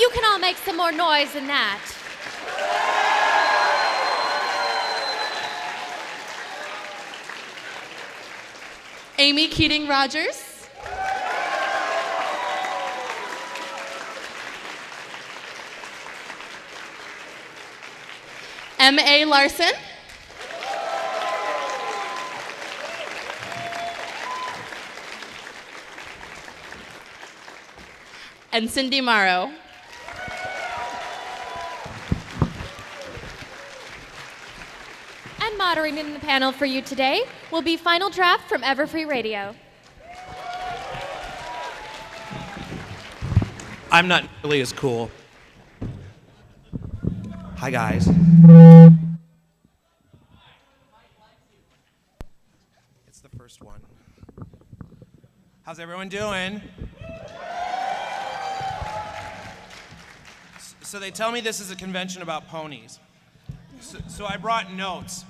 You can all make some more noise than that. Amy Keating Rogers. M.A. Larson. And Cindy Morrow. And moderating the panel for you today will be Final Draft from Everfree Radio. I'm not nearly as cool. Hi, guys. It's the first one. How's everyone doing? So they tell me this is a convention about ponies. So I brought notes.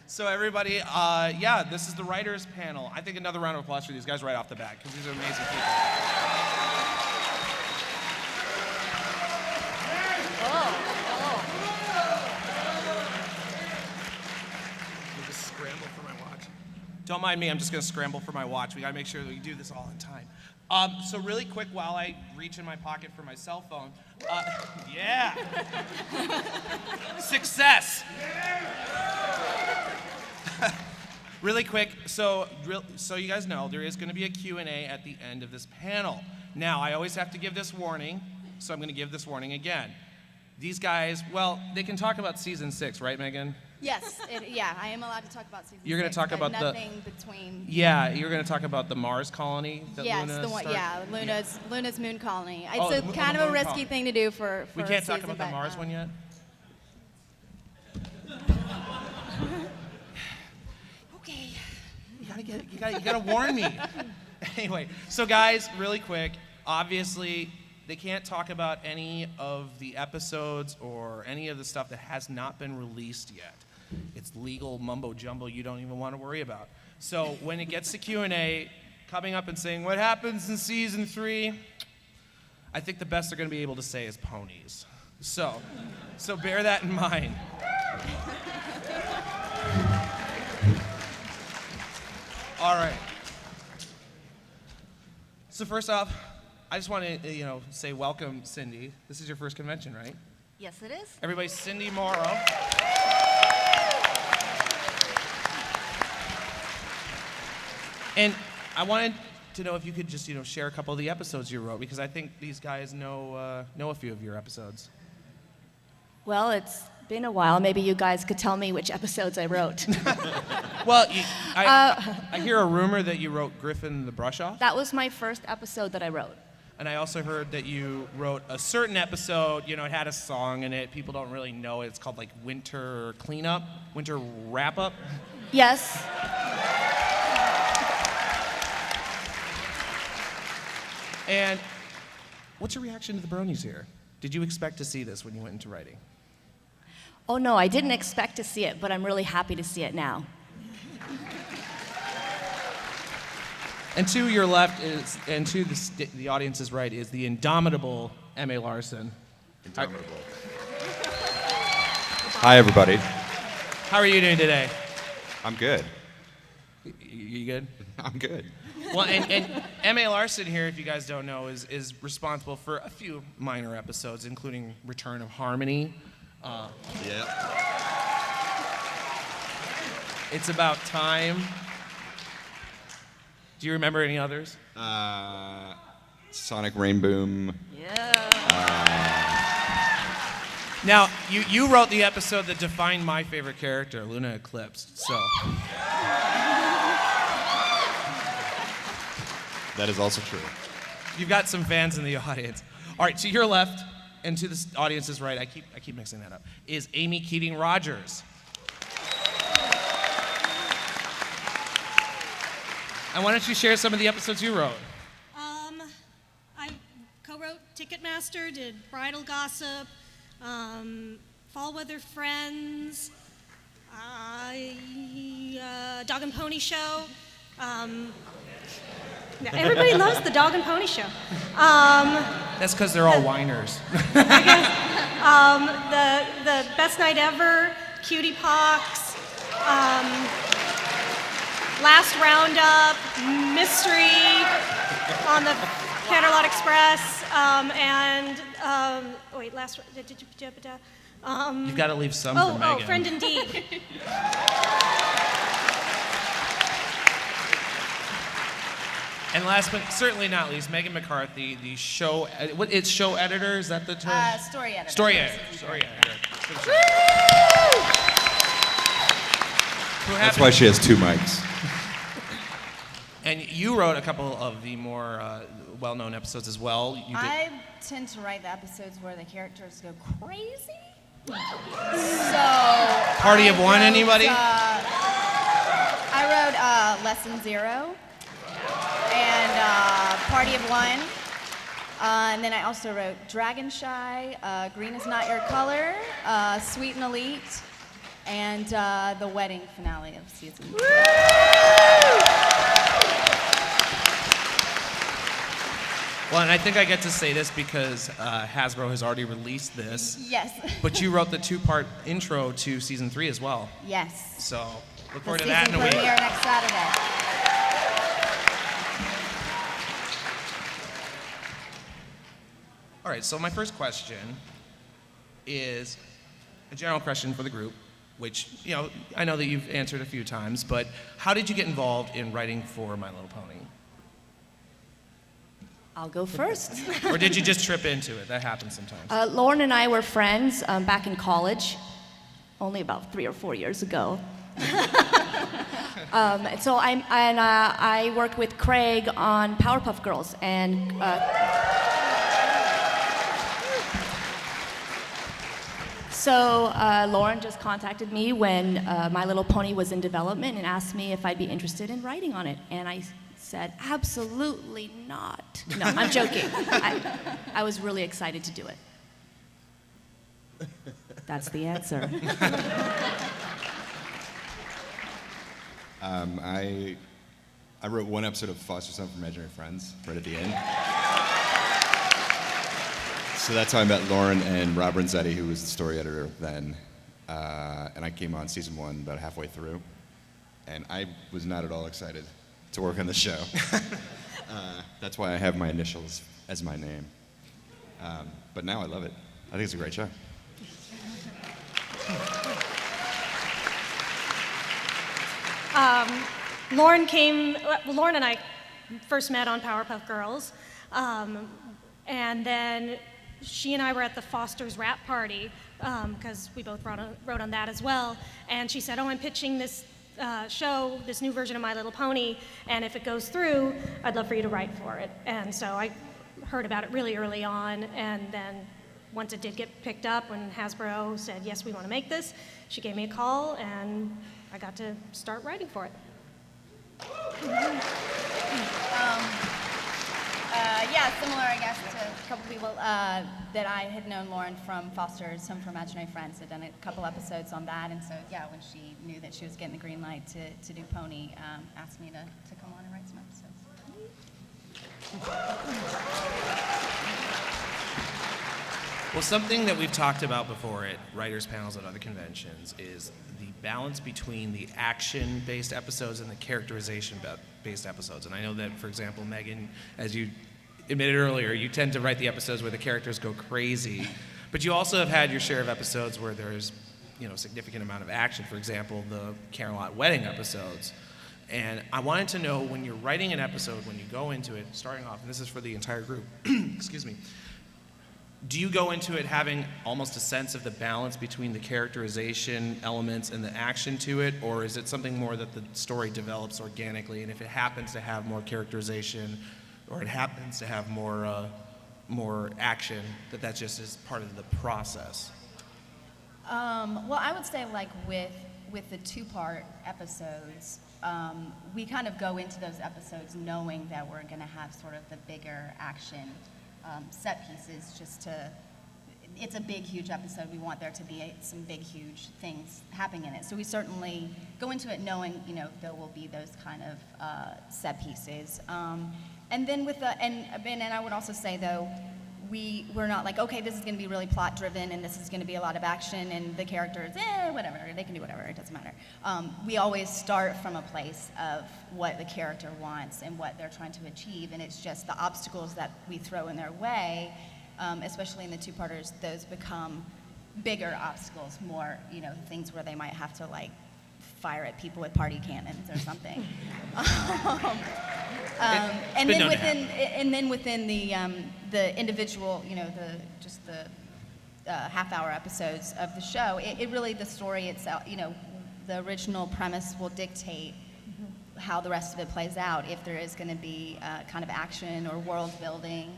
So everybody, yeah, this is the writers panel. I think another round of applause for these guys right off the bat, because these are amazing people. You just scramble for my watch. Don't mind me, I'm just gonna scramble for my watch. We gotta make sure that we do this all in time. So really quick, while I reach in my pocket for my cell phone, yeah. Success. Really quick, so you guys know there is going to be a Q&A at the end of this panel. Now, I always have to give this warning, so I'm going to give this warning again. These guys, well, they can talk about season 6, right, Megan? Yes, I am allowed to talk about season 6. You're going to talk about nothing between. Yeah, you're going to talk about the Mars colony that yes, Luna the one. started? Yeah, Luna's moon colony. It's Oh, kind of a risky colony. thing to do for. We a can't talk season, about the but, Mars one yet? Okay. You gotta warn me. Anyway, so guys, really quick, obviously they can't talk about any of the episodes or any of the stuff that has not been released yet. It's legal mumbo jumbo you don't even want to worry about. So when it gets to Q&A, coming up and saying what happens in season 3, I think the best they're gonna be able to say is ponies. So bear that in mind. All right. So first off, I just want to, say welcome, Cindy. This is your first convention, right? Yes, it is. Everybody, Cindy Morrow. And I wanted to know if you could just, share a couple of the episodes you wrote, because I think these guys know a few of your episodes. Well, it's been a while. Maybe you guys could tell me which episodes I wrote. Well, I hear a rumor that you wrote Griffin the Brush-Off. That was my first episode that I wrote. And I also heard that you wrote a certain episode, it had a song in it. People don't really know it. It's called like Winter Cleanup, Winter Wrap-Up. Yes. And what's your reaction to the bronies here? Did you expect to see this when you went into writing? Oh, no, I didn't expect to see it, but I'm really happy to see it now. And to your left and to the audience's right is the indomitable M.A. Larson. Indomitable. Hi, everybody. How are you doing today? I'm good. You good? I'm good. Well, and M.A. Larson here, if you guys don't know, is responsible for a few minor episodes, including Return of Harmony. Yeah. It's About Time. Do you remember any others? Sonic Rainboom. Yeah. Now, you wrote the episode that defined my favorite character, Luna Eclipsed, so. That is also true. You've got some fans in the audience. All right, to your left and to the audience's right, I keep mixing that up, is Amy Keating Rogers. And why don't you share some of the episodes you wrote? I co-wrote Ticketmaster, did Bridal Gossip, Fall Weather Friends, Dog and Pony Show, Everybody loves the Dog and Pony Show. That's because they're all whiners. The Best Night Ever, Cutie Pox, Last Roundup, Mystery on the Canterlot Express, last. You've got to leave some for Megan. Friend Indeed. And last but certainly not least, Meghan McCarthy, the show. It's show editor. Is that the term? Story editor. Story editor. Story editor. That's why she has 2 mics. And you wrote a couple of the more well-known episodes as well. You did. I tend to write the episodes where the characters go crazy. So Party of One, anybody? I wrote Lesson 0 and Party of One. And then I also wrote Dragon Shy, Green is Not Your Color, Sweet and Elite, and the wedding finale of season 3. Well, and I think I get to say this because Hasbro has already released this. Yes. But you wrote the 2-part intro to season 3 as well. Yes. So look forward The to that in season a week. premiere next Saturday. All right, so my first question is a general question for the group, which, I know that you've answered a few times, but how did you get involved in writing for My Little Pony? I'll go first. Or did you just trip into it? That happens sometimes. Lauren and I were friends back in college, only about 3 or 4 years ago. So I worked with Craig on Powerpuff Girls, and so Lauren just contacted me when My Little Pony was in development and asked me if I'd be interested in writing on it, and I said, absolutely not. No, I'm joking. I was really excited to do it. That's the answer. I wrote 1 episode of Foster Son for Imaginary Friends right at the end. So that's how I met Lauren and Rob Renzetti, who was the story editor then. And I came on season 1 about halfway through. And I was not at all excited to work on the show. That's why I have my initials as my name. But now I love it. I think it's a great show. Lauren and I first met on Powerpuff Girls, and then she and I were at the Foster's rap party, because we both wrote on that as well, and she said, I'm pitching this show, this new version of My Little Pony, and if it goes through, I'd love for you to write for it. And so I heard about it really early on, and then once it did get picked up, when Hasbro said, yes, we want to make this, she gave me a call, and I got to start writing for it. Similar, I guess, to a couple people that I had known Lauren from Foster's Home for Imaginary Friends, had done a couple episodes on that, and so when she knew that she was getting the green light to do Pony, asked me to come on and write some episodes. Well, something that we've talked about before at writers' panels at other conventions is the balance between the action-based episodes and the characterization-based episodes. And I know that, for example, Megan, as you admitted earlier, you tend to write the episodes where the characters go crazy, but you also have had your share of episodes where there's, a significant amount of action. For example, the Camelot wedding episodes. And I wanted to know, when you're writing an episode, when you go into it, starting off, and this is for the entire group, excuse me, do you go into it having almost a sense of the balance between the characterization elements and the action to it, or is it something more that the story develops organically, and if it happens to have more characterization or it happens to have more action, that just is part of the process? Well, I would say, like, with the 2-part episodes, we kind of go into those episodes knowing that we're going to have sort of the bigger action set pieces, just to it's a big, huge episode. We want there to be some big, huge things happening in it. So we certainly go into it knowing, there will be those kind of set pieces. And then and I would also say though, we're not like, okay, this is going to be really plot driven and this is going to be a lot of action and the characters, whatever, they can do whatever, it doesn't matter. We always start from a place of what the character wants and what they're trying to achieve, and it's just the obstacles that we throw in their way, especially in the two-parters, those become bigger obstacles, more, things where they might have to like fire at people with party cannons or something. And then within the individual, the half-hour episodes of the show, it really, the story itself, the original premise will dictate how the rest of it plays out. If there is going to be kind of action or world building,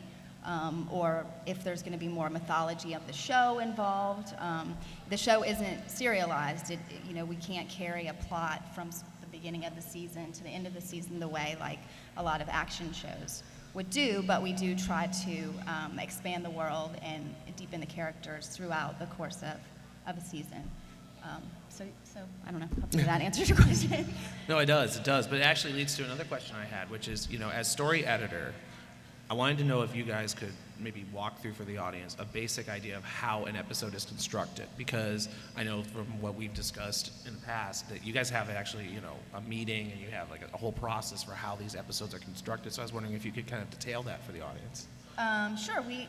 or if there's going to be more mythology of the show involved. The show isn't serialized. We can't carry a plot from the beginning of the season to the end of the season the way like a lot of action shows would do, but we do try to expand the world and deepen the characters throughout the course of a season. So I don't know, hopefully that answers your question. No, it does, but it actually leads to another question I had, which is, as story editor, I wanted to know if you guys could maybe walk through for the audience a basic idea of how an episode is constructed, because I know from what we've discussed in the past that you guys have actually, a meeting and you have like a whole process for how these episodes are constructed. So I was wondering if you could kind of detail that for the audience. Sure. We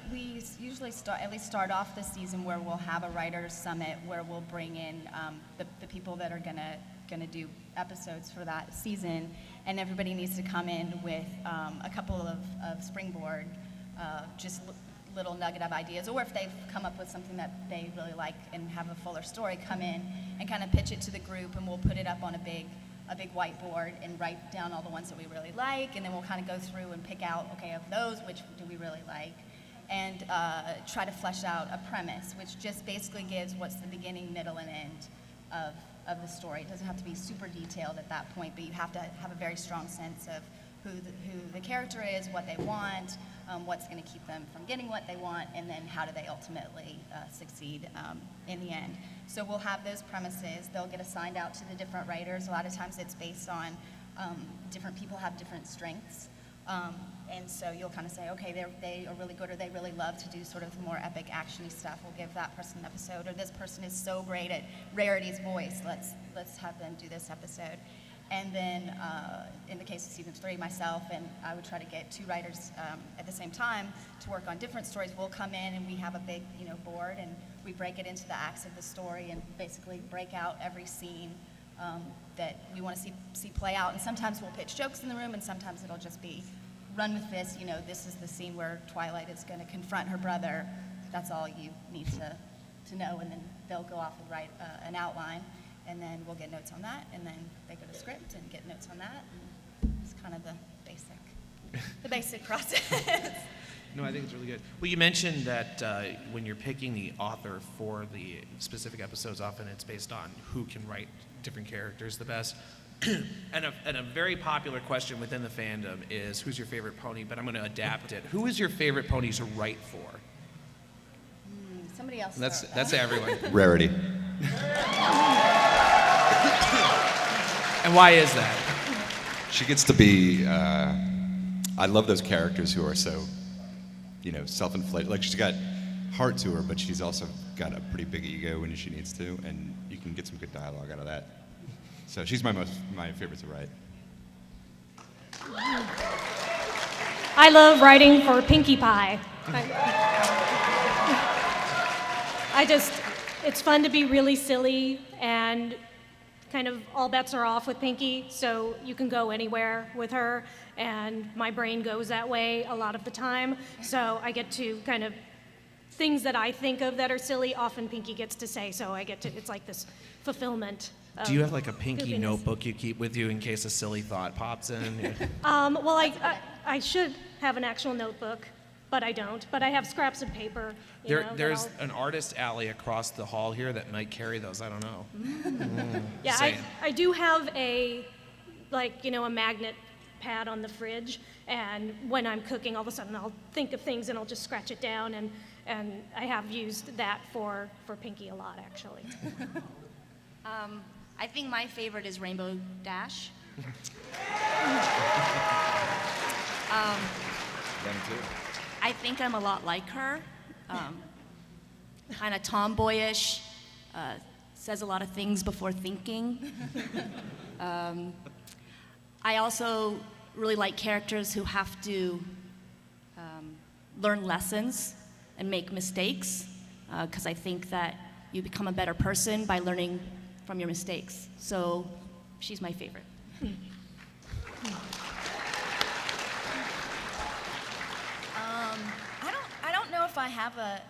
usually start off the season where we'll have a writers' summit where we'll bring in the people that are gonna do episodes for that season, and everybody needs to come in with a couple of springboard, just little nugget of ideas, or if they've come up with something that they really like and have a fuller story, come in and kind of pitch it to the group, and we'll put it up on a big whiteboard and write down all the ones that we really like, and then we'll kind of go through and pick out, okay, of those, which do we really like, and try to flesh out a premise, which just basically gives what's the beginning, middle, and end of the story. It doesn't have to be super detailed at that point, but you have to have a very strong sense of who the character is, what they want, what's going to keep them from getting what they want, and then how do they ultimately succeed in the end. So we'll have those premises. They'll get assigned out to the different writers. A lot of times it's based on different people have different strengths. And so you'll kind of say, okay, they are really good, or they really love to do sort of the more epic, action-y stuff. We'll give that person an episode. Or this person is so great at Rarity's voice. Let's have them do this episode. And then in the case of season 3, myself and I would try to get 2 writers at the same time to work on different stories. We'll come in and we have a big board, and we break it into the acts of the story and basically break out every scene that we want to see play out. And sometimes we'll pitch jokes in the room, and sometimes it'll just be, run with this, this is the scene where Twilight is going to confront her brother. That's all you need to know, and then they'll go off and write an outline, and then we'll get notes on that, and then they go to script and get notes on that, and it's kind of the basic process. No, I think it's really good. Well, you mentioned that when you're picking the author for the specific episodes, often it's based on who can write different characters the best. And a very popular question within the fandom is, who's your favorite pony? But I'm going to adapt it. Who is your favorite pony to write for? Somebody else. That's everyone. Rarity. And why is that? She gets to be, I love those characters who are so, self-inflated. Like, she's got heart to her, but she's also got a pretty big ego when she needs to, and you can get some good dialogue out of that. So she's my favorite to write. I love writing for Pinkie Pie. It's fun to be really silly, and kind of all bets are off with Pinkie, so you can go anywhere with her, and my brain goes that way a lot of the time, so I get to kind of, things that I think of that are silly, often Pinkie gets to say, so it's like this fulfillment. Do you have like a Pinkie goofiness. notebook you keep with you in case a silly thought pops in? Well, I should have an actual notebook, but I don't. But I have scraps of paper. There's an artist alley across the hall here that might carry those. I don't know. Yeah, Saying. I do have a magnet pad on the fridge, and when I'm cooking, all of a sudden I'll think of things and I'll just scratch it down, and I have used that for Pinkie a lot, actually. I think my favorite is Rainbow Dash. Them too. I think I'm a lot like her. Kind of tomboyish, says a lot of things before thinking. I also really like characters who have to learn lessons and make mistakes, because I think that you become a better person by learning from your mistakes. So she's my favorite. I don't know if I have a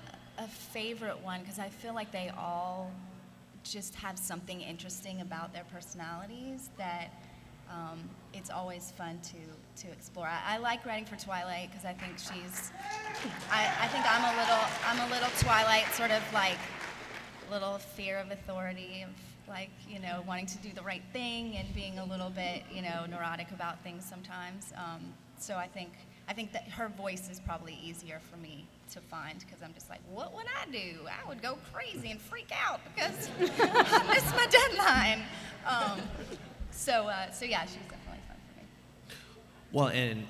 favorite one, because I feel like they all just have something interesting about their personalities that it's always fun to explore. I like writing for Twilight because I think I think I'm a little Twilight, sort of like little fear of authority, of like, you know, wanting to do the right thing and being a little bit, you know, neurotic about things sometimes. So I think that her voice is probably easier for me to find, because I'm just like, what would I do? I would go crazy and freak out because I missed my deadline. So yeah, she's definitely fun for me. Well, and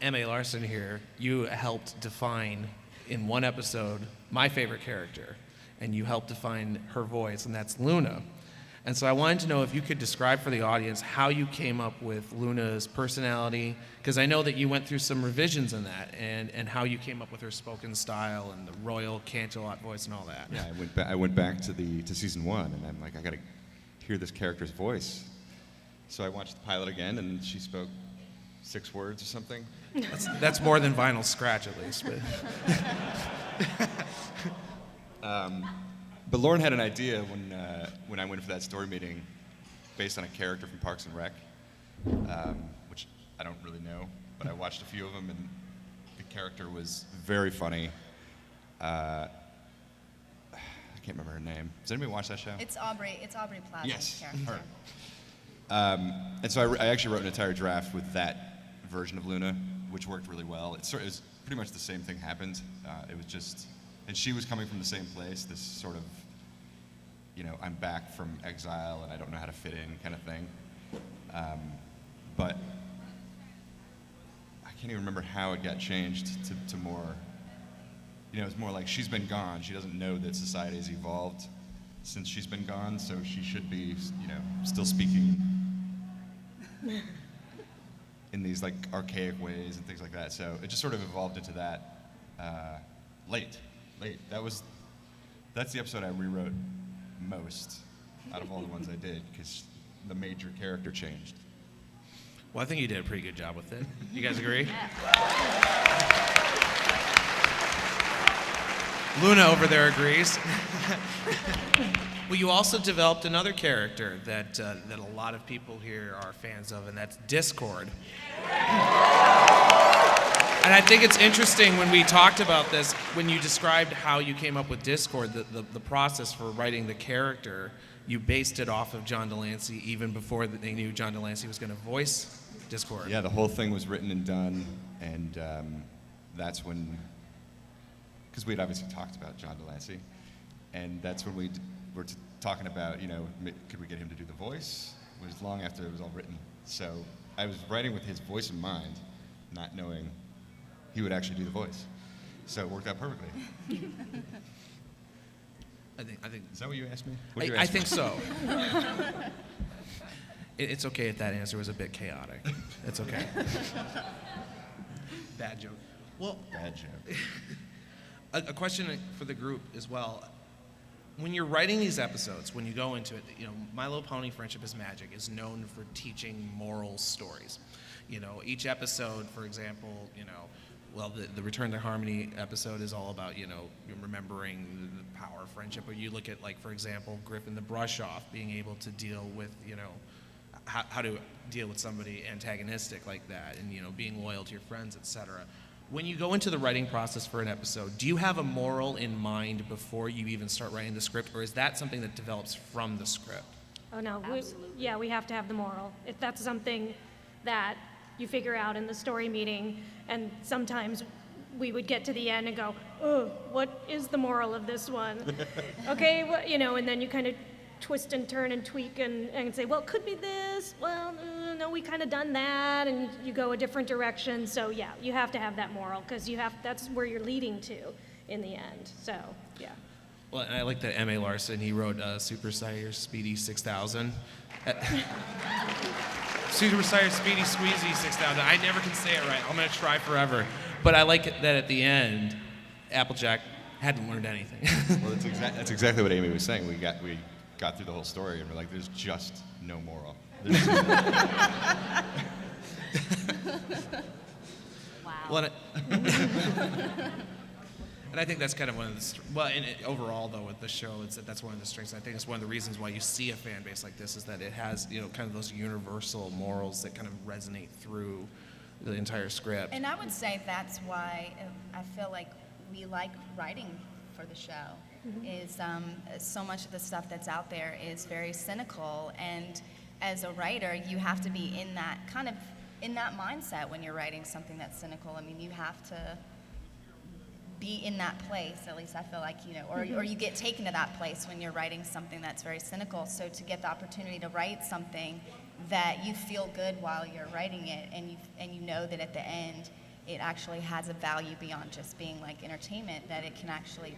M.A. Larson here, you helped define in one episode my favorite character, and you helped define her voice, and that's Luna. And so I wanted to know if you could describe for the audience how you came up with Luna's personality, because I know that you went through some revisions in that, and how you came up with her spoken style and the royal Canterlot voice and all that. Yeah, I went back to season 1, and I'm like, I got to hear this character's voice. So I watched the pilot again, and she spoke 6 words or something. That's more than Vinyl Scratch, at least. But Lauren had an idea when I went for that story meeting, based on a character from Parks and Rec, which I don't really know, but I watched a few of them, and the character was very funny. I can't remember her name. Does anybody watch that show? It's Aubrey Plaza's Yes, character. her. And so I actually wrote an entire draft with that version of Luna, which worked really well. It was pretty much the same thing happened. It was just, and she was coming from the same place, this sort of, you know, I'm back from exile and I don't know how to fit in kind of thing. But I can't even remember how it got changed to more, you know, it's more like she's been gone. She doesn't know that society has evolved since she's been gone, so she should be, you know, still speaking in these like archaic ways and things like that. So it just sort of evolved into that late. That's the episode I rewrote most out of all the ones I did, because the major character changed. Well, I think you did a pretty good job with it. You guys agree? Luna over there agrees. Well, you also developed another character that a lot of people here are fans of, and that's Discord. And I think it's interesting when we talked about this, when you described how you came up with Discord, the process for writing the character, you based it off of John Delancey even before they knew John Delancey was going to voice Discord. Yeah, the whole thing was written and done, and that's when, because we had obviously talked about John Delancey, and that's when we were talking about, you know, could we get him to do the voice? It was long after it was all written. So I was writing with his voice in mind, not knowing he would actually do the voice. So it worked out perfectly. I think. Is that what you asked me? I think so. It's okay if that answer was a bit chaotic. It's okay. Bad joke. Well, Bad joke. a question for the group as well. When you're writing these episodes, when you go into it, you know, My Little Pony: Friendship is Magic is known for teaching moral stories. You know, each episode, for example, you know, well, the Return to Harmony episode is all about, you know, remembering the power of friendship. Or you look at, like, for example, Griffin the Brush Off, being able to deal with, you know, how to deal with somebody antagonistic like that, and, you know, being loyal to your friends, etc. When you go into the writing process for an episode, do you have a moral in mind before you even start writing the script, or is that something that develops from the script? Oh, no. Absolutely. We have to have the moral. If that's something that you figure out in the story meeting, and sometimes we would get to the end and go, oh, what is the moral of this one? Okay, well, and then you kind of twist and turn and tweak and say, well, it could be this. Well, no, we kind of done that, and you go a different direction. So yeah, you have to have that moral because that's where you're leading to in the end. So yeah. Well, and I like that M.A. Larson, he wrote Super Sire Speedy 6000. Super Sire Speedy Squeezy 6000. I never can say it right. I'm going to try forever. But I like it that at the end, Applejack hadn't learned anything. Well, that's exactly what Amy was saying. We got through the whole story, and we're like, there's just no moral. Wow. Well, and I think that's kind of one of the, overall though with the show, that's one of the strengths. I think it's one of the reasons why you see a fan base like this is that it has, kind of those universal morals that kind of resonate through the entire script. And I would say that's why I feel like we like writing for the show. Is so much of the stuff that's out there is very cynical, and as a writer, you have to be in that mindset when you're writing something that's cynical. I mean, you have to be in that place, at least I feel like, or you get taken to that place when you're writing something that's very cynical. So to get the opportunity to write something that you feel good while you're writing it, and you know that at the end it actually has a value beyond just being like entertainment, that it can actually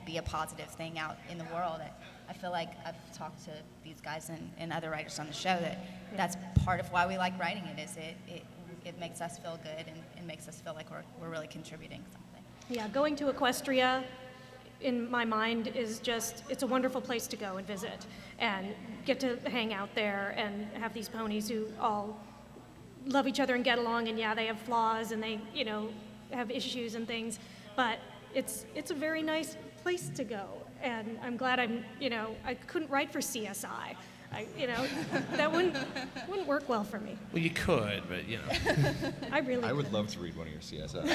be a positive thing out in the world. I feel like I've talked to these guys and other writers on the show that's part of why we like writing it, is it makes us feel good and makes us feel like we're really contributing something. Yeah, going to Equestria, in my mind, is it's a wonderful place to go and visit and get to hang out there and have these ponies who all love each other and get along, and yeah, they have flaws and they, have issues and things, but it's a very nice place to go, and I'm glad I couldn't write for CSI. That wouldn't work well for me. Well, you could, but I would love to read one of your CSI.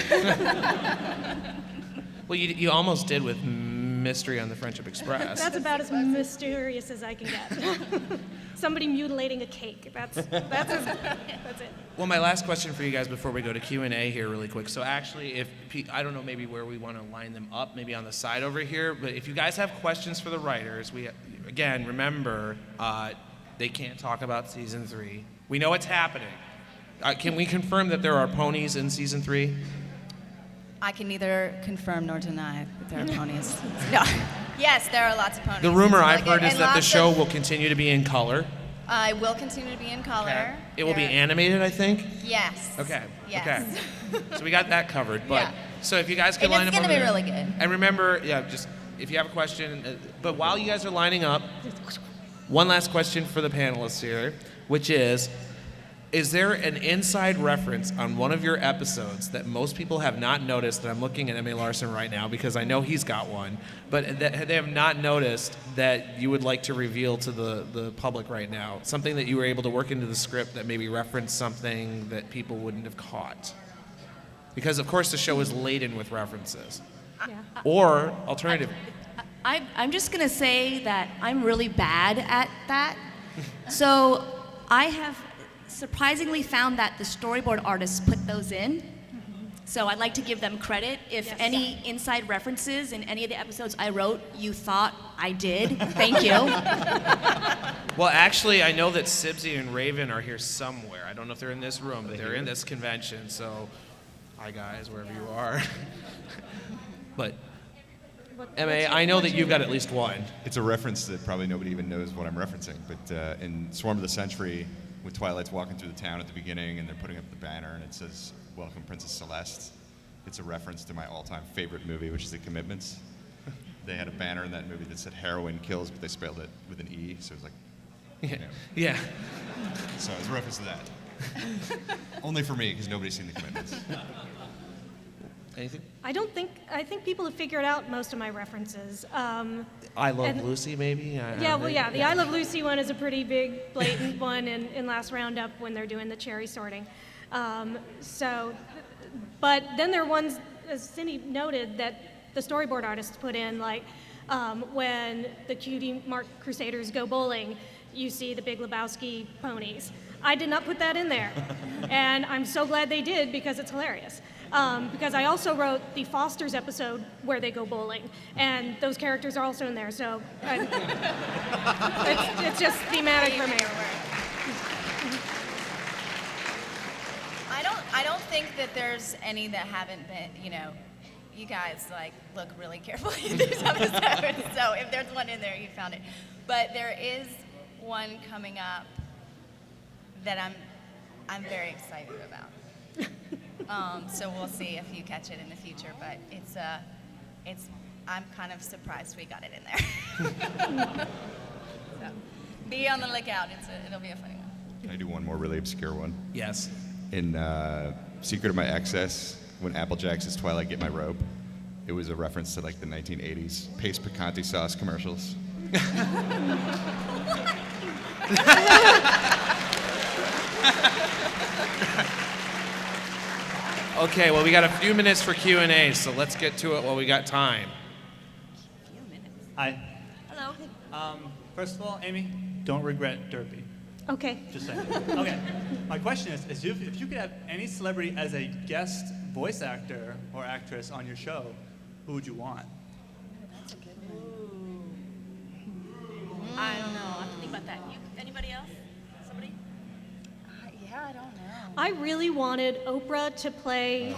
Well, you almost did with Mystery on the Friendship Express. That's about as mysterious as I can get. Somebody mutilating a cake. That's it. Well, my last question for you guys before we go to Q&A here really quick. So actually, I don't know maybe where we want to line them up, maybe on the side over here, but if you guys have questions for the writers, again, remember, they can't talk about season 3. We know it's happening. Can we confirm that there are ponies in season 3? I can neither confirm nor deny that there are ponies. No. Yes, there are lots of ponies. The rumor It's really I've heard good. is And that the lots show of- will continue to be in color. I will continue to be in color. It will be There- animated, I think. Yes. Okay. Yes. Okay. So we got that covered. But Yeah. so if you guys could And line it's up gonna over be there. really good. And remember, just if you have a question. But while you guys are lining up, one last question for the panelists here, which is there an inside reference on one of your episodes that most people have not noticed? And I'm looking at M.A. Larson right now because I know he's got one, but that they have not noticed that you would like to reveal to the public right now? Something that you were able to work into the script that maybe referenced something that people wouldn't have caught? Because, of course, the show is laden with references. Yeah. Or, alternative. I'm just going to say that I'm really bad at that. So I have surprisingly found that the storyboard artists put those in. So I'd like to give them credit. If Yes. any inside references in any of the episodes I wrote you thought I did, thank you. Well, actually, I know that Sibsy and Raven are here somewhere. I don't know if they're in this room, but they're in this convention. So, hi guys, wherever you are. But M.A., I know that you've got at least one. It's a reference that probably nobody even knows what I'm referencing, but in Swarm of the Century, when Twilight's walking through the town at the beginning and they're putting up the banner and it says, "Welcome, Princess Celeste," it's a reference to my all-time favorite movie, which is The Commitments. They had a banner in that movie that said "Heroin Kills," but they spelled it with an E, so it was like, Yeah. So it's a reference to that. Only for me, because nobody's seen The Commitments. Anything? I think people have figured out most of my references. I Love And- Lucy, maybe? Yeah, well, yeah, the I Love Lucy one is a pretty big, blatant one in Last Roundup when they're doing the cherry sorting. But then there are ones, as Cindy noted, that the storyboard artists put in, like when the Cutie Mark Crusaders go bowling, you see the Big Lebowski ponies. I did not put that in there, and I'm so glad they did because it's hilarious. because I also wrote the Fosters episode where they go bowling, and those characters are also in there. So it's just thematic for me. I don't think that there's any that haven't been, you guys look really carefully at these episodes. So if there's one in there, you found it. But there is one coming up that I'm very excited about. So we'll see if you catch it in the future. But I'm kind of surprised we got it in there. So be on the lookout. It'll be a funny one. Can I do one more really obscure one? Yes. In Secret of My Excess, when Applejack says Twilight, get my robe, it was a reference to the 1980s Pace Picante sauce commercials. Okay, well, we got a few minutes for Q&A, so let's get to it while we got time. Hi. Hello. First of all, Amy, don't regret Derpy. Okay. Just saying. Okay. My question is if you could have any celebrity as a guest voice actor or actress on your show, who would you want? That's a good one. I don't know. I have to think about that. Anybody else? Somebody? Yeah, I don't know. I really wanted Oprah to play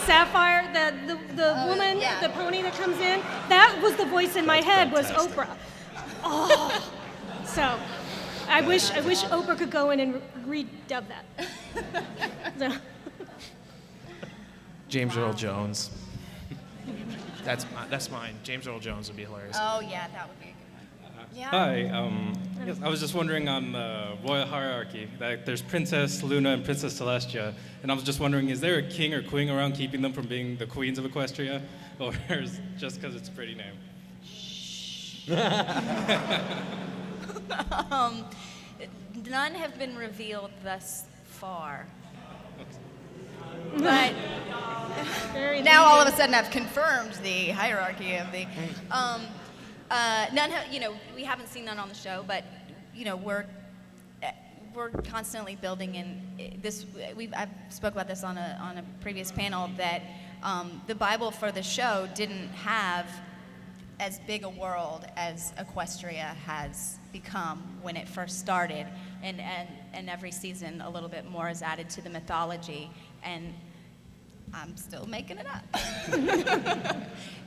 Sapphire, the woman, yeah. the pony that comes in. That was the voice in my head, was Oprah. Oh, so I wish Oprah could go in and redub that. So. James Earl Jones. That's mine. James Earl Jones would be hilarious. Oh, yeah, that would be a good one. Yeah. Hi, yes, I was just wondering on the royal hierarchy, that there's Princess Luna and Princess Celestia, and I was just wondering, is there a king or queen around keeping them from being the queens of Equestria, or is it just because it's a pretty name? None have been revealed thus far. But now all of a sudden I've confirmed the hierarchy of the. We haven't seen none on the show, but we're constantly building in this. I've spoke about this on a previous panel that the Bible for the show didn't have as big a world as Equestria has become when it first started, and every season a little bit more is added to the mythology, and I'm still making it up.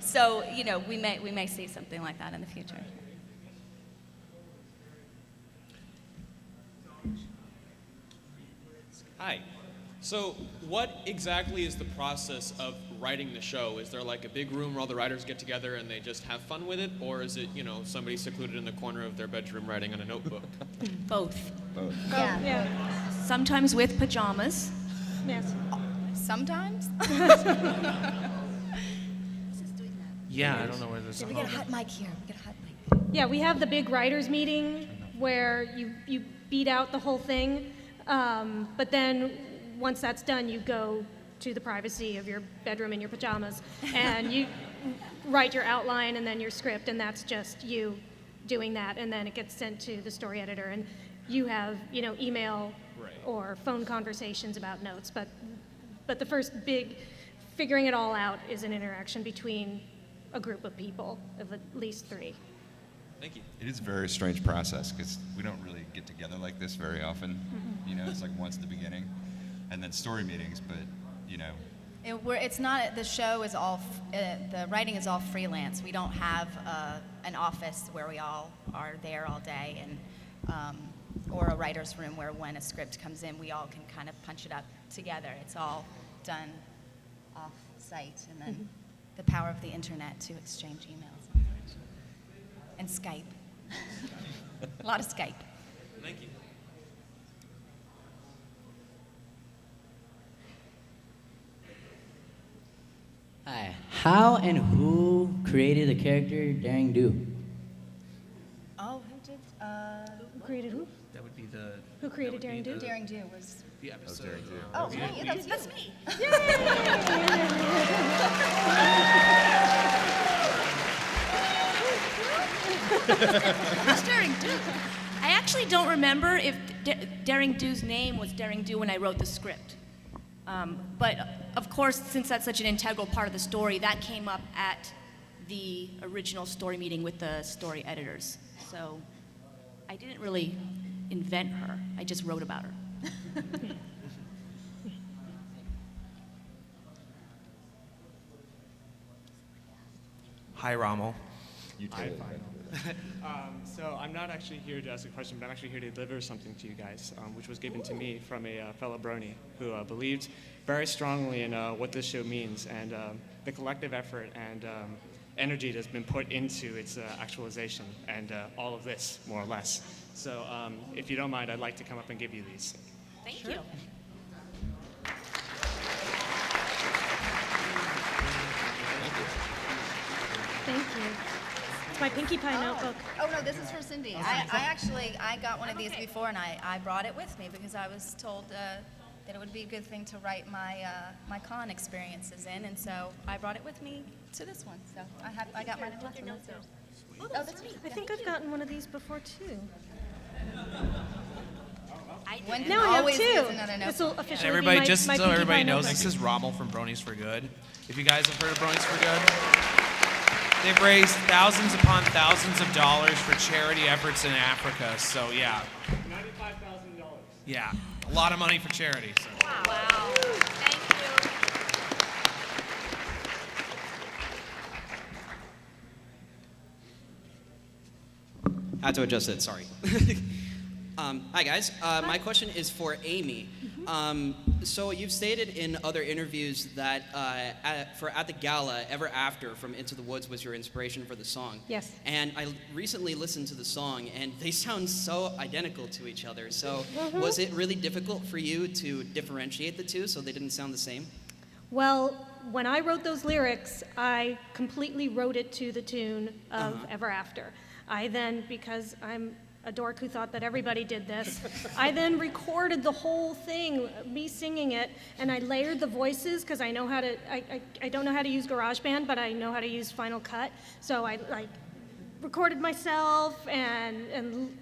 So we may see something like that in the future. Hi. So what exactly is the process of writing the show? Is there like a big room where all the writers get together and they just have fun with it? Or is it, somebody secluded in the corner of their bedroom writing on a notebook? Both. Yeah. Sometimes with pajamas. Yes. Sometimes. Yeah, I don't know where this is. We got a hot mic here. Yeah, we have the big writers meeting where you beat out the whole thing, but then once that's done, you go to the privacy of your bedroom in your pajamas, and you write your outline and then your script, and that's just you doing that, and then it gets sent to the story editor, and you have email or phone conversations about notes, but the first big figuring it all out is an interaction between a group of people of at least 3. Thank you. It is a very strange process because we don't really get together like this very often. Mm-hmm. It's like once at the beginning, and then story meetings. But It's not. The show is all. The writing is all freelance. We don't have an office where we all are there all day, and or a writer's room where when a script comes in, we all can kind of punch it up together. It's all done off-site, and then the power of the internet to exchange emails and Skype. A lot of Skype. Thank you. Hi. How and who created the character Daring Do? Oh, who did? Who created who? That would be the. Who created Daring Do? Daring Do was. The episode. Oh, right, that's me. Who's Daring Do? I actually don't remember if Daring Do's name was Daring Do when I wrote the script. But of course, since that's such an integral part of the story, that came up at the original story meeting with the story editors. So I didn't really invent her, I just wrote about her. Hi, Rommel. Hi, so I'm not actually here to ask a question, but I'm actually here to deliver something to you guys, which was given to me from a fellow brony who believed very strongly in what this show means and the collective effort and energy that's been put into its actualization and all of this, more or less. So if you don't mind, I'd like to come up and give you these. Thank you. Thank you. It's my Pinkie Pie notebook. Oh no, this is for Cindy. I got one of these before, and I brought it with me because I was told that it would be a good thing to write my con experiences in, and so I brought it with me to this one. So I got mine left. Oh, that's me. I think I've gotten one of these before too. One Now I have always two. gets another This will notebook. officially And everybody, be my, just my so Pinkie everybody Pie knows, notebook. this is Rommel from Bronies for Good. If you guys have heard of Bronies for Good, they've raised thousands upon thousands of dollars for charity efforts in Africa. So yeah, $95,000. yeah, a lot of money for charity. So. Wow. Thank you. I had to adjust it, sorry. Hi guys, my question is for Amy. So you've stated in other interviews that at the gala, Ever After from Into the Woods was your inspiration for the song. Yes. And I recently listened to the song and they sound so identical to each other. So was it really difficult for you to differentiate the two so they didn't sound the same? Well, when I wrote those lyrics, I completely wrote it to the tune of Ever After. I then, because I'm a dork who thought that everybody did this, I then recorded the whole thing, me singing it, and I layered the voices because I know how to, I don't know how to use GarageBand, but I know how to use Final Cut. So I recorded myself, and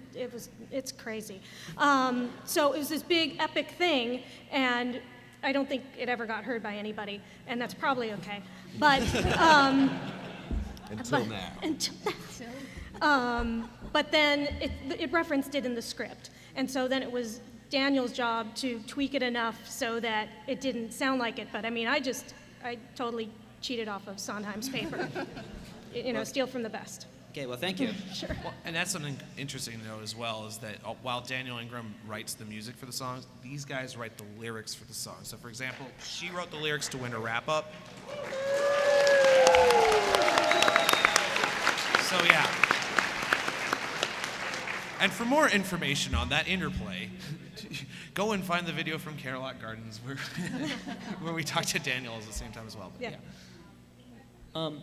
it's crazy. So it was this big epic thing, and I don't think it ever got heard by anybody, and that's probably okay. But until now. Until now. But then it referenced it in the script, and so then it was Daniel's job to tweak it enough so that it didn't sound like it. But I mean, I totally cheated off of Sondheim's paper. Steal from the best. Okay, well, thank you. Sure. Well, and that's something interesting to note as well, is that while Daniel Ingram writes the music for the songs, these guys write the lyrics for the songs. So for example, she wrote the lyrics to Winter Wrap Up. So yeah. And for more information on that interplay, go and find the video from Carolot Gardens where we talk to Daniel at the same time as well. But, Yeah.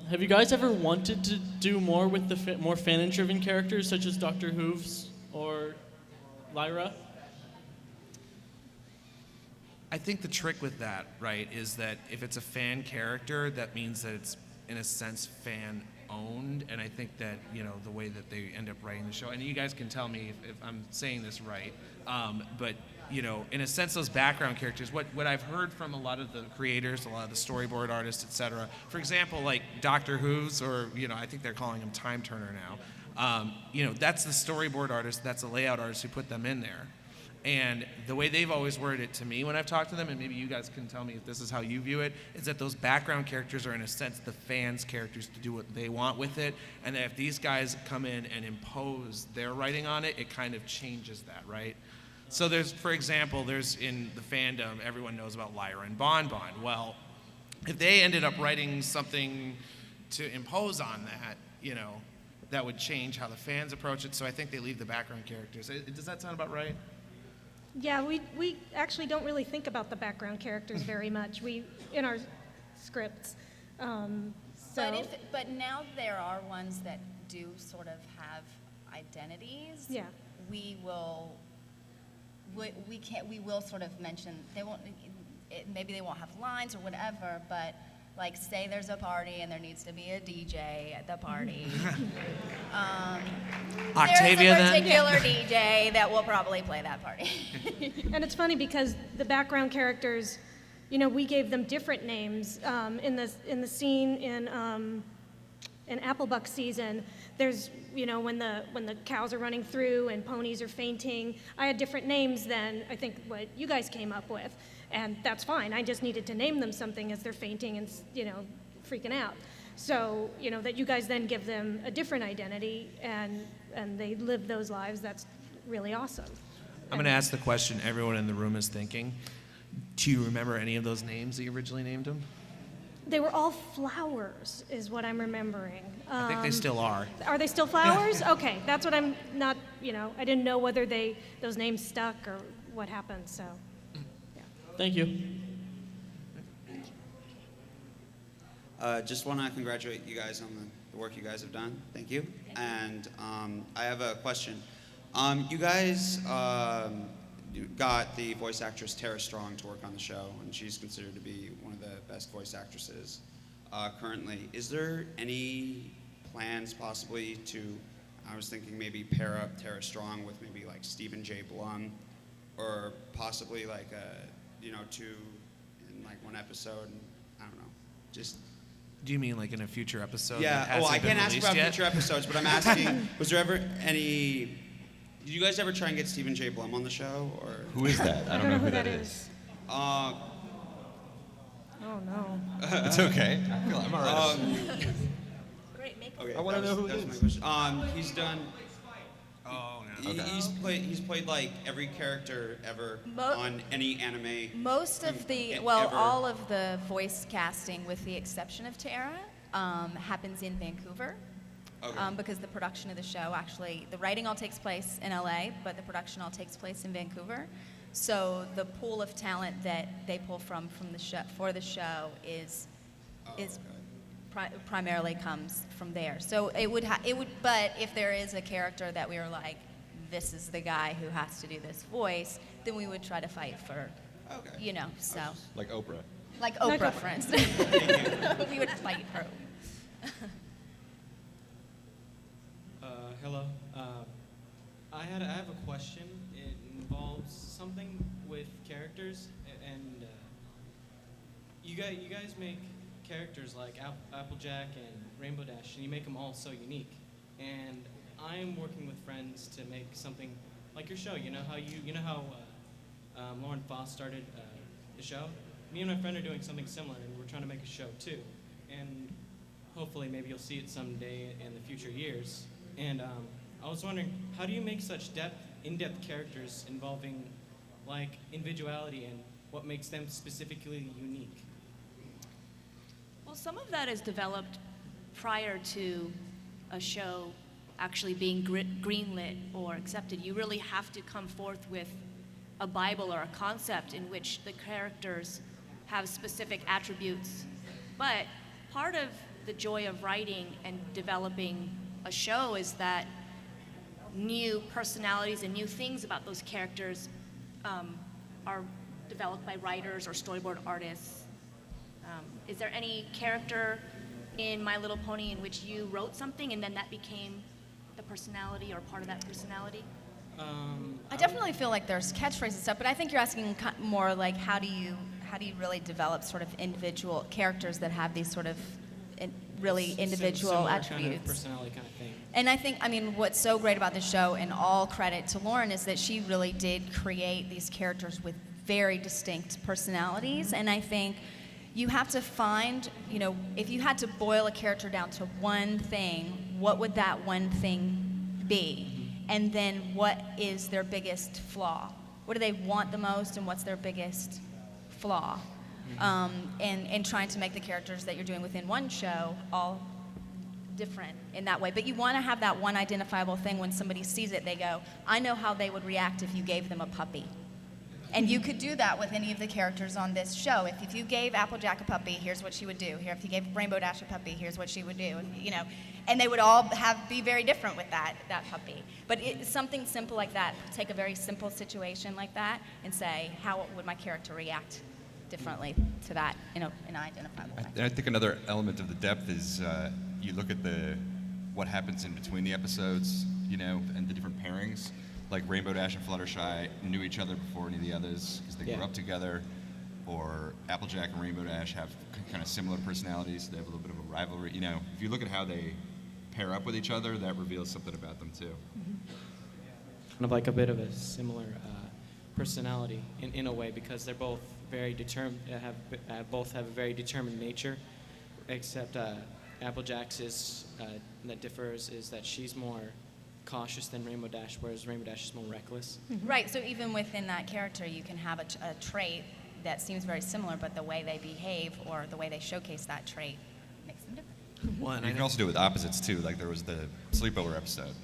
Have you guys ever wanted to do more with the more fan-driven characters such as Dr. Hooves or Lyra? I think the trick with that, right, is that if it's a fan character, that means that it's, in a sense, fan-owned. And I think that, the way that they end up writing the show, and you guys can tell me if I'm saying this right, but, in a sense, those background characters, what I've heard from a lot of the creators, a lot of the storyboard artists, etc. For example, like Dr. Who's, or, I think they're calling him Time Turner now, that's the storyboard artist, that's the layout artist who put them in there. And the way they've always worded it to me when I've talked to them, and maybe you guys can tell me if this is how you view it, is that those background characters are, in a sense, the fans' characters to do what they want with it. And that if these guys come in and impose their writing on it, it kind of changes that, right? So for example, in the fandom, everyone knows about Lyra and Bon Bon. Well, if they ended up writing something to impose on that, that would change how the fans approach it. So I think they leave the background characters. Does that sound about right? Yeah, we actually don't really think about the background characters very much. In our scripts. But now there are ones that do sort of have identities. Yeah. We will sort of mention, maybe they won't have lines or whatever, but like say there's a party and there needs to be a DJ at the party. Octavia, there's a then? particular DJ that will probably play that party. And it's funny because the background characters we gave them different names. In the scene in Applebuck season, there's, when the cows are running through and ponies are fainting, I had different names than I think what you guys came up with. And that's fine. I just needed to name them something as they're fainting and, freaking out. So, that you guys then give them a different identity and they live those lives, that's really awesome. I'm going to ask the question everyone in the room is thinking. Do you remember any of those names that you originally named them? They were all flowers, is what I'm remembering. I think they still are. Are they still flowers? Okay, that's what I'm not, I didn't know whether those names stuck or what happened, so. Thank you. Just want to congratulate you guys on the work you guys have done. Thank you. And I have a question. You guys got the voice actress Tara Strong to work on the show, and she's considered to be one of the best voice actresses currently. Is there any plans possibly to, I was thinking maybe pair up Tara Strong with maybe like Stephen J. Blum, or possibly like two in like one episode, and I don't know, just. Do you mean like in a future episode? Yeah. I can't ask about future episodes, but I'm asking, was there ever any? Did you guys ever try and get Stephen J. Blum on the show, or? Who is that? I don't know who that is. Oh no. It's okay. I'm all right. Great makeup. Okay, I want to know who it that was is. my question. He's done. Oh no. He's played like every character ever on any anime. Most of all of the voice casting, with the exception of Tara, happens in Vancouver. Okay. Because the production of the show actually, the writing all takes place in LA, but the production all takes place in Vancouver. So the pool of talent that they pull from the show for the show is primarily comes from there. So it would, but if there is a character that we were like, this is the guy who has to do this voice, then we would try to fight for, so. Like Oprah. Like Oprah, for instance. We would fight her. Hello. I have a question. It involves something with characters, and you guys make characters like Applejack and Rainbow Dash, and you make them all so unique. And I'm working with friends to make something like your show. You know how Lauren Foss started the show. Me and my friend are doing something similar, and we're trying to make a show too. And hopefully, maybe you'll see it someday in the future years. And I was wondering, how do you make such in-depth characters involving like individuality and what makes them specifically unique? Well, some of that is developed prior to a show actually being greenlit or accepted. You really have to come forth with a Bible or a concept in which the characters have specific attributes. But part of the joy of writing and developing a show is that new personalities and new things about those characters are developed by writers or storyboard artists. Is there any character in My Little Pony in which you wrote something and then that became the personality or part of that personality? I definitely feel like there's catchphrases and stuff, but I think you're asking more like how do you really develop sort of individual characters that have these sort of really individual Similar attributes. Kind of personality kind of thing. And I think, what's so great about the show, and all credit to Lauren, is that she really did create these characters with very distinct personalities. And I think you have to find, if you had to boil a character down to one thing, what would that one thing be? And then what is their biggest flaw? What do they want the most, and what's their biggest flaw? And trying to make the characters that you're doing within one show all different in that way. But you want to have that one identifiable thing when somebody sees it, they go, I know how they would react if you gave them a puppy. And you could do that with any of the characters on this show. If you gave Applejack a puppy, here's what she would do. If you gave Rainbow Dash a puppy, here's what she would do. And they would all be very different with that puppy. But it's something simple like that. Take a very simple situation like that and say, how would my character react differently to that in an identifiable way? I think another element of the depth is you look at what happens in between the episodes, and the different pairings. Like Rainbow Dash and Fluttershy knew each other before any of the others because they grew up together. or Applejack and Rainbow Dash have kind of similar personalities. They have a little bit of a rivalry. You know, if you look at how they pair up with each other, that reveals something about them too. Kind of like a bit of a similar personality in a way, because they're both very determined, both have a very determined nature, except Applejack's that differs is that she's more cautious than Rainbow Dash, whereas Rainbow Dash is more reckless. Right, so even within that character, you can have a trait that seems very similar, but the way they behave or the way they showcase that trait makes them different. Well, you can also do it with opposites too. Like there was the sleepover episode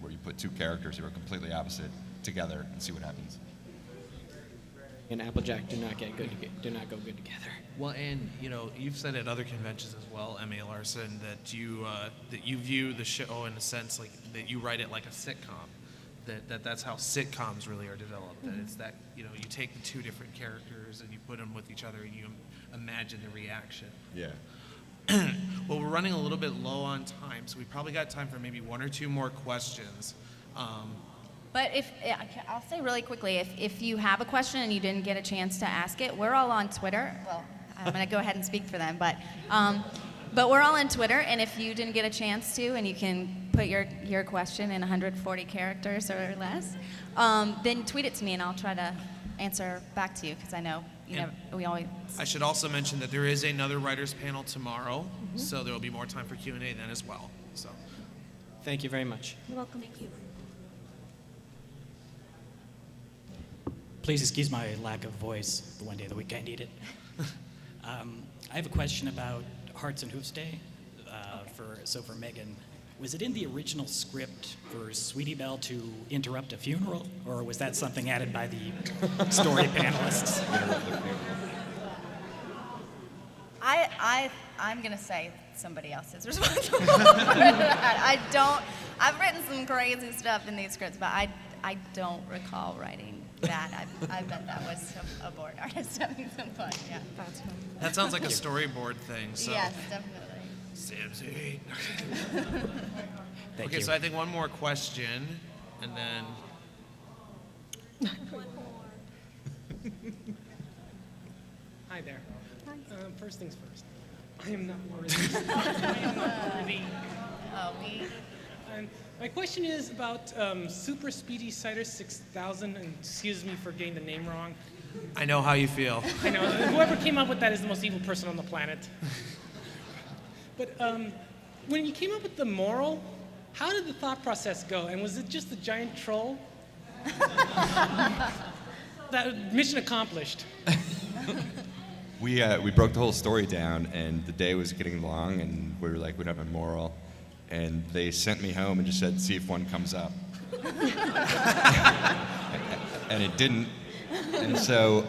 where you put two characters who are completely opposite together and see what happens. And Applejack do not go good together. Well, and you know, you've said at other conventions as well, M.A. Larson, that you view the show in a sense like that you write it like a sitcom. That's how sitcoms really are developed. That it's that, you know, you take the two different characters and you put them with each other and you imagine the reaction. Yeah. Well, we're running a little bit low on time, so we probably got time for maybe one or two more questions. But I'll say really quickly, if you have a question and you didn't get a chance to ask it, we're all on Twitter. Well, I'm going to go ahead and speak for them, but we're all on Twitter, and if you didn't get a chance to, and you can put your question in 140 characters or less, then tweet it to me, and I'll try to answer back to you, because I know we always... I should also mention that there is another writers panel tomorrow, so there will be more time for Q&A then as well. So, thank you very much. You're welcome. Thank you. Please excuse my lack of voice the one day of the week I need it. I have a question about Hearts and Hoofs Day. For Meghan, was it in the original script for Sweetie Belle to interrupt a funeral, or was that something added by the story panelists? I'm going to say somebody else is responsible for that. I've written some crazy stuff in these scripts, but I don't recall writing that. I bet that was a board artist having some fun. Yeah, that's fun. that sounds like a storyboard thing. So. Yes, definitely. Samsy. Thank Okay, you. so I think one more question, and then. Hi there. Hi. First things first. I am not worthy. I am not worthy. My question is about Super Speedy Cider 6000, and excuse me for getting the name wrong. I know how you feel. I know. Whoever came up with that is the most evil person on the planet. But when you came up with the Morrow, how did the thought process go? And was it just a giant troll? That mission accomplished. We broke the whole story down, and the day was getting long, and we were like, we don't have a moral. And they sent me home and just said, see if one comes up. And it didn't. And so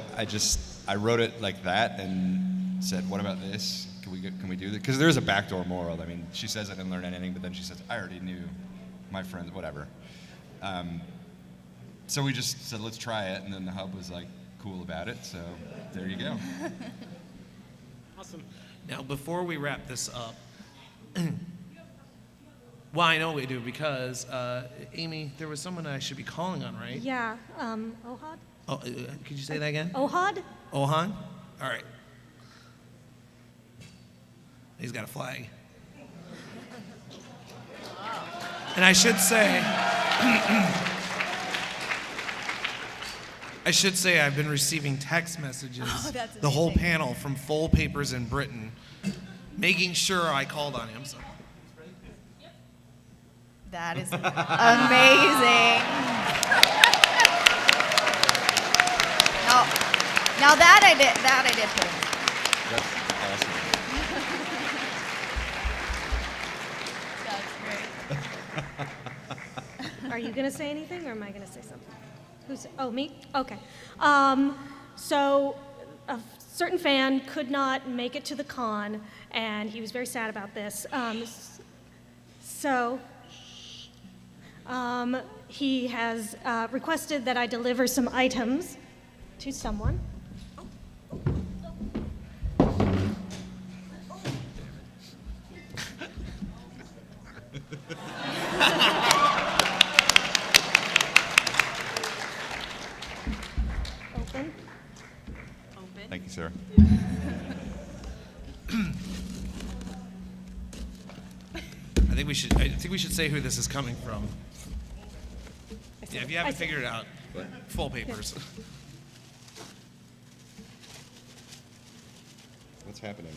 I wrote it like that and said, what about this? Can we do this? Because there's a backdoor moral. I mean, she says I didn't learn anything, but then she says, I already knew my friends, whatever. So we just said, let's try it. And then the hub was like cool about it. So there you go. Awesome. Now, before we wrap this up, well, I know we do because, Amy, there was someone I should be calling on, right? Yeah, Ohad? Oh, could you say that again? Ohad? Ohan? All right. He's got a flag. And I should say I've been receiving text messages, the whole panel from full papers in Britain, making sure I called on him. So. That is amazing. Now that I did put in. That's great. Are you going to say anything, or am I going to say something? Me? Okay. So a certain fan could not make it to the con, and he was very sad about this. He has requested that I deliver some items to someone. Open. Thank you, sir. I think we should say who this is coming from. Yeah, if you haven't figured it out, full papers. What's happening?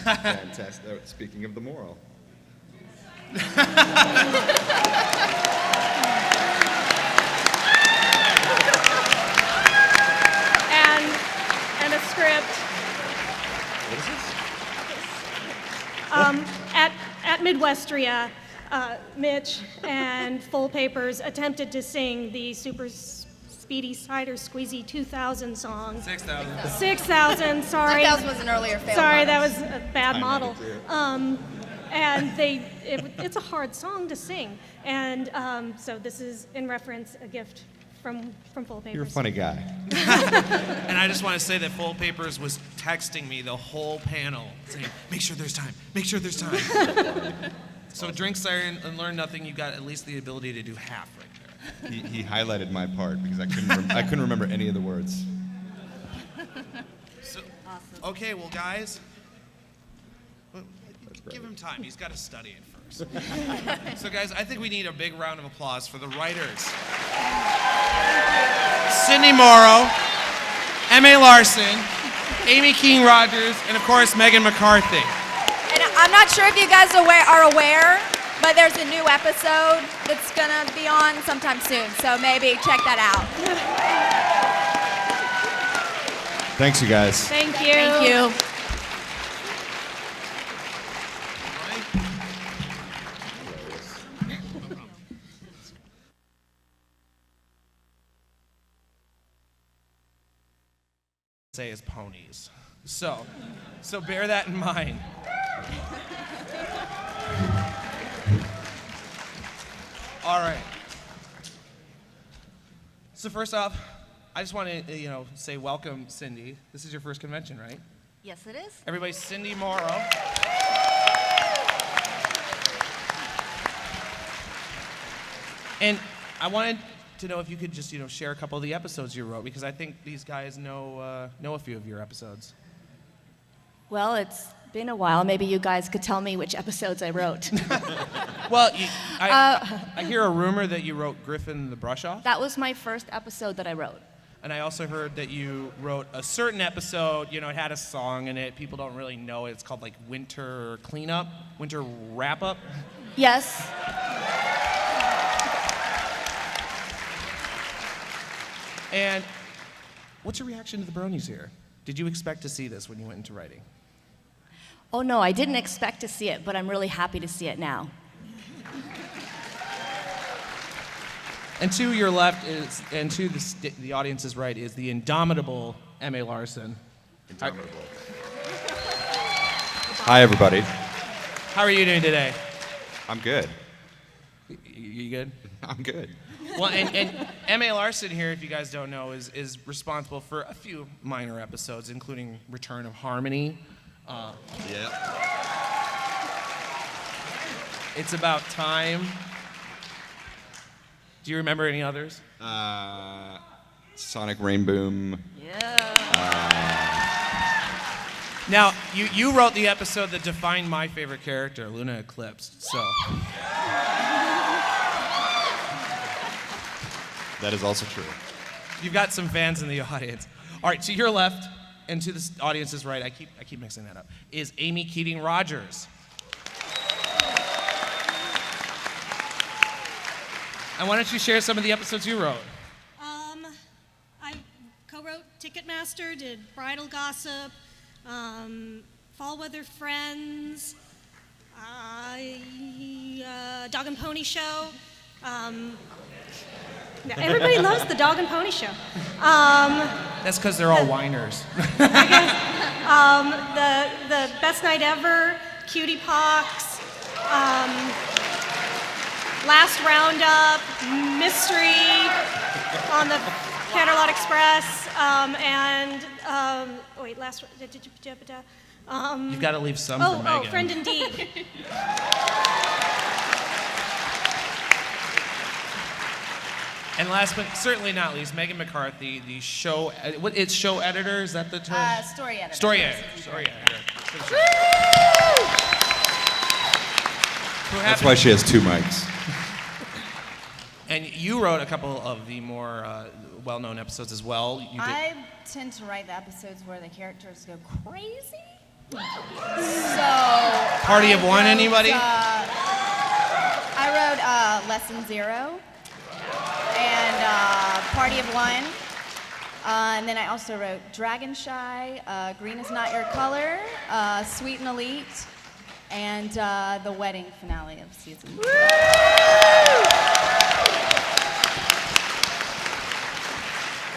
Fantastic. Speaking of the Morrow. and a script. What is this? At Midwestria, Mitch and Full Papers attempted to sing the Super Speedy Cider Squeezy 2000 song. 6,000. 6,000, sorry. 6,000 was an earlier failed Sorry, model. that was a bad model. And it's a hard song to sing. And so this is, in reference, a gift from Full Papers. You're a funny guy. And I just want to say that Full Papers was texting me the whole panel saying, make sure there's time, make sure there's time. So drink siren and learn nothing, you got at least the ability to do half right there. He highlighted my part because I couldn't remember any of the words. So, okay, well, guys, give him time. He's got to study it first. So, guys, I think we need a big round of applause for the writers. Cindy Morrow, M.A. Larson, Amy Keating Rogers, and, of course, Meghan McCarthy. And I'm not sure if you guys are aware, but there's a new episode that's going to be on sometime soon. So maybe check that out. Thanks, you guys. Thank you. Thank you. Say is ponies. So bear that in mind. All right. So first off, I just want to, say welcome, Cindy. This is your first convention, right? Yes, it is. Everybody, Cindy Morrow. And I wanted to know if you could just, share a couple of the episodes you wrote, because I think these guys know a few of your episodes. Well, it's been a while. Maybe you guys could tell me which episodes I wrote. Well, I hear a rumor that you wrote Griffin the Brush-Off. That was my first episode that I wrote. And I also heard that you wrote a certain episode, it had a song in it. People don't really know it. It's called like Winter Cleanup, Winter Wrap-Up. Yes. And what's your reaction to the bronies here? Did you expect to see this when you went into writing? Oh no, I didn't expect to see it, but I'm really happy to see it now. And to your left and to the audience's right is the indomitable M.A. Larson. Indomitable. Hi, everybody. How are you doing today? I'm good. You good? I'm good. Well, and M.A. Larson here, if you guys don't know, is responsible for a few minor episodes, including Return of Harmony. Yep. It's About Time. Do you remember any others? Sonic Rainboom. Now, you wrote the episode that defined my favorite character, Luna Eclipse, so. That is also true. You've got some fans in the audience. All right, to your left and to the audience's right, I keep mixing that up, is Amy Keating Rogers. And why don't you share some of the episodes you wrote? I co-wrote Ticketmaster, did Bridal Gossip, Fall Weather Friends, Dog and Pony Show. Everybody loves the Dog and Pony Show. That's because they're all whiners. The Best Night Ever, Cutie Pox, Last Roundup, Mystery on the Canterlot Express, You've got to leave some for Megan. Oh, Friend Indeed. And last but certainly not least, Meghan McCarthy, the show, it's show editor, is that the term? Story editor. Story editor. Story editor. That's why she has 2 mics. And you wrote a couple of the more well-known episodes as well. You did. I tend to write the episodes where the characters go crazy. So. Party of One, anybody? I wrote Lesson 0 and Party of One. And then I also wrote Dragon Shy, Green is Not Your Color, Sweet and Elite, and the wedding finale of season 3.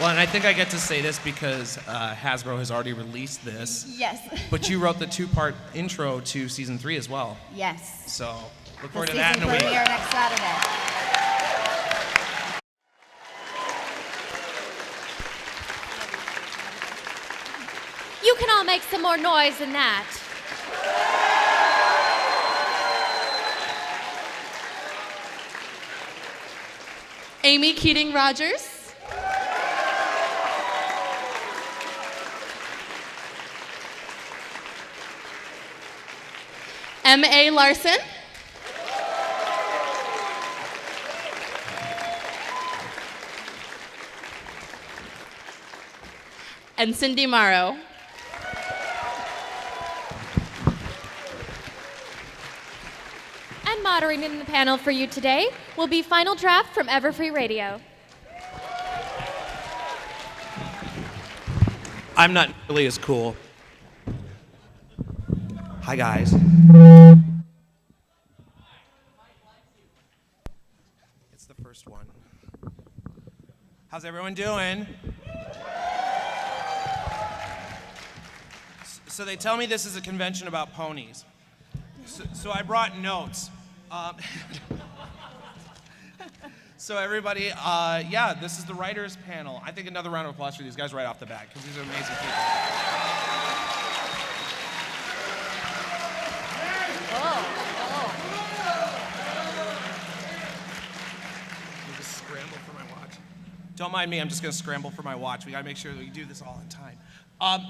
Well, and I think I get to say this because Hasbro has already released this. Yes. But you wrote the 2-part intro to season 3 as well. Yes. So look forward The to that in a season week. premiere next Saturday. You can all make some more noise than that. Amy Keating Rogers. M.A. Larson. And Cindy Morrow. And moderating the panel for you today will be Final Draft from Everfree Radio. I'm not nearly as cool. Hi, guys. It's the first one. How's everyone doing? So they tell me this is a convention about ponies. So I brought notes. So everybody, yeah, this is the writers panel. I think another round of applause for these guys right off the bat, because these are amazing people. Let me just scramble for my watch. Don't mind me, I'm just gonna scramble for my watch. We gotta make sure that we do this all in time.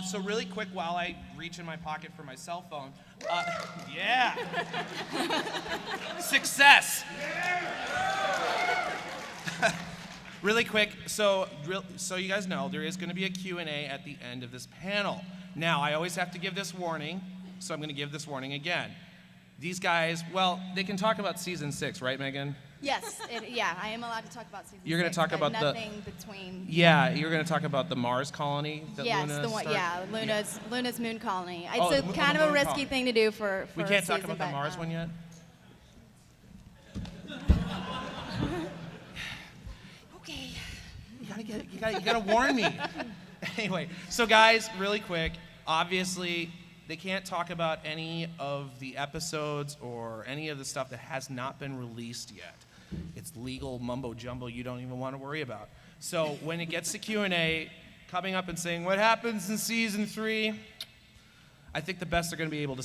So really quick, while I reach in my pocket for my cell phone, yeah. Success. Really quick, so you guys know there is going to be a Q&A at the end of this panel. Now, I always have to give this warning, so I'm going to give this warning again. These guys, well, they can talk about season 6, right, Megan? Yes, yeah, I am allowed to talk about season 6. You're going to talk about nothing between. Yeah, you're going to talk about the Mars colony that yes, Luna the one. started? Yeah, Luna's moon colony. It's Oh, a the kind of a moon risky colony. thing to do for. We can't a talk season, about the but, Mars one yet? Okay. You gotta warn me. Anyway, so guys, really quick, obviously they can't talk about any of the episodes or any of the stuff that has not been released yet. It's legal mumbo jumbo you don't even want to worry about. So when it gets to Q&A, coming up and saying what happens in season 3, I think the best they're going to be able to